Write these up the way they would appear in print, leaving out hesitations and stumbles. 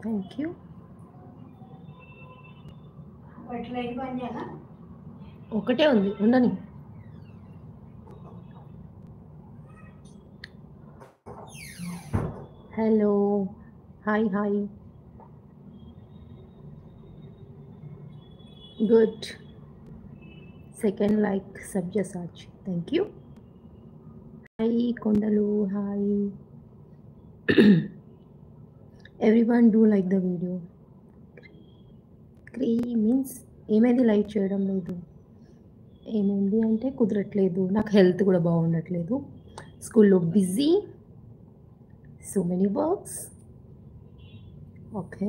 Thank you. ఒకటే ఉంది, ఉండని. Hello, hi hi, good. Second like Sabyasachi, thank you. Hi కొండలు, hi. Everyone do like the video. క్రీ means ఏమైంది లైక్ చేయడం లేదు? ఏమైంది అంటే కుదరట్లేదు, నాకు హెల్త్ కూడా బాగుండట్లేదు, స్కూల్లో busy, so many works. Okay,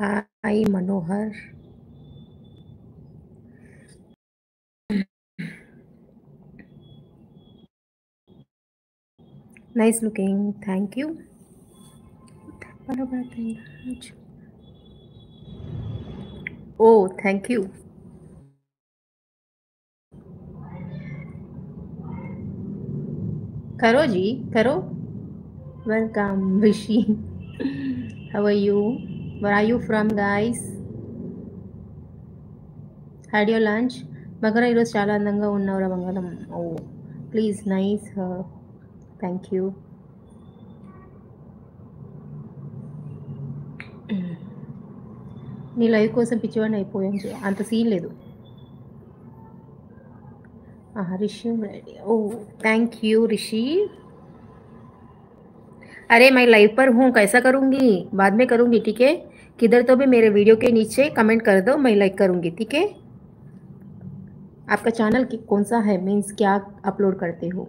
hi Manohar. Nice looking, thank you. Oh thank you. करो जी, करो. Welcome, Rishi. How are you? Where are you from, guys? Had your lunch? మగర ఈరోజు చాలా అందంగా ఉన్నవరా మంగళం. ఓ ప్లీజ్, నైస్, థ్యాంక్ యూ. నీ లైవ్ కోసం పిచ్చివాడిని అయిపోయాను, అంత సీన్ లేదు. ऋषि रेडी, ओ थैंक यू ऋषि. अरे मैं लाइव पर हूँ, कैसा करूँगी? बाद में करूँगी, ठीक है? किधर तो भी मेरे वीडियो के नीचे कमेंट कर दो, मैं लाइक करूँगी, ठीक है? आपका चैनल कौन सा है, मीन्स क्या अपलोड करते हो?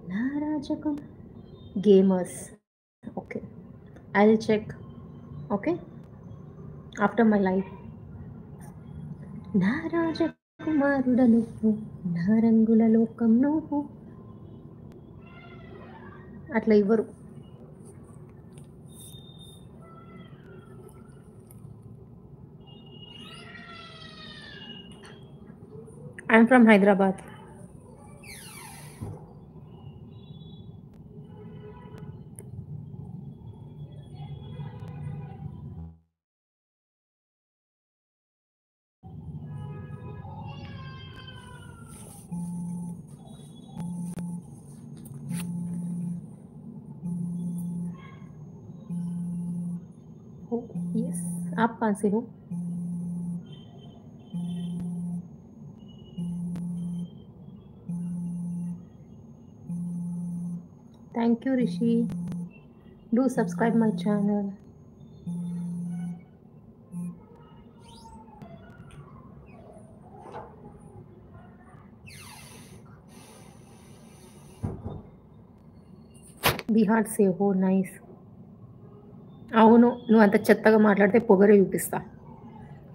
नाराजकम gamers. Okay, I'll check. Okay, after my live. నారాజకుమారుడ నువ్వు, నారంగుల లోకం నువ్వు, అట్లా ఇవ్వరు. I'm from Hyderabad. यस, आप कहाँ से हो? Thank you, Rishi. Do subscribe my channel. Bihar సే హో, నైస్. అవును, నువ్వు అంత చెత్తగా మాట్లాడితే పొగరే చూపిస్తా.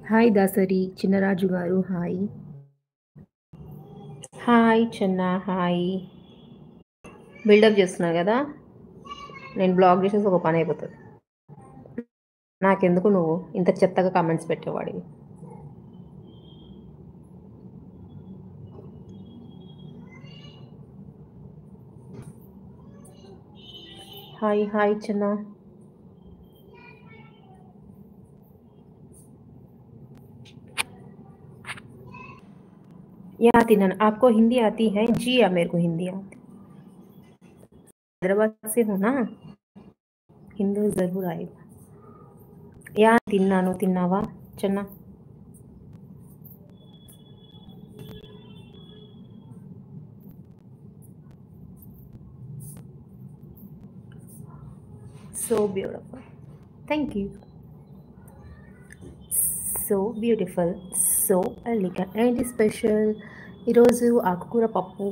హాయ్ దాసరి చిన్నరాజు గారు, హాయ్. హాయ్ చిన్న, హాయ్. బిల్డప్ చేస్తున్నా కదా, నేను బ్లాగ్ చేసేసి ఒక పని అయిపోతుంది. నాకెందుకు నువ్వు ఇంత చెత్తగా కామెంట్స్ పెట్టేవాడివి? హాయ్ హాయ్ చిన్న. या तिनन, आपको हिंदी आती है? जी या मेरे को हिंदी आती, हैदराबाद से हो ना, हिंदी जरूर आएगा. या तिन्नानु, तिन्नावा चन्ना. So beautiful, thank you. So beautiful, so elegant and special. ఈరోజు ఆకుకూర పప్పు